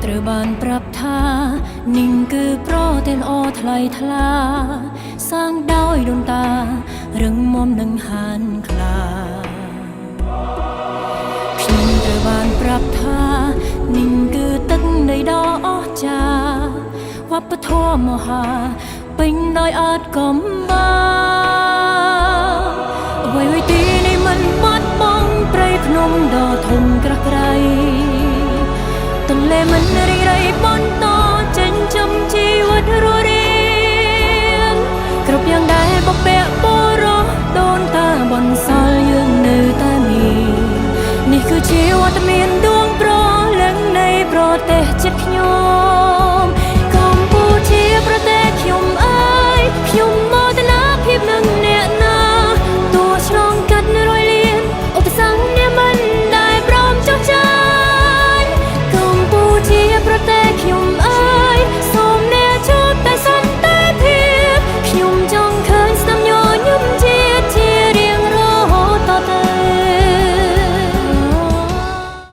ត្រូវបានប្រាប់ថានិងគឺប្រទេសល្អថ្លៃថ្លាសាងដោយដូនតារឹងមាំនឹងហានខ្លាខ្ញុំត្រូវបានប្រាប់ថានិងគឺទឹកនៃដ៏អស្ចារ្យវប្បធម៌មហាពេញដោយអត់កំបាអ្វីៗទីនេះមិនបាត់បង់ព្រៃភ្នំដ៏ធំក្រាស់ក្រៃទន្លេមិនរីករាយបន្តចិញ្ចឹមជីវិតរស់រានគ្រប់យ៉ាងដែលបពាក់បុរសដូនតាបន្សល់យើងនៅតែមាននេះគឺជាវត្តមានដួងព្រលឹងនៃប្រទេសជាតិខ្ញុំ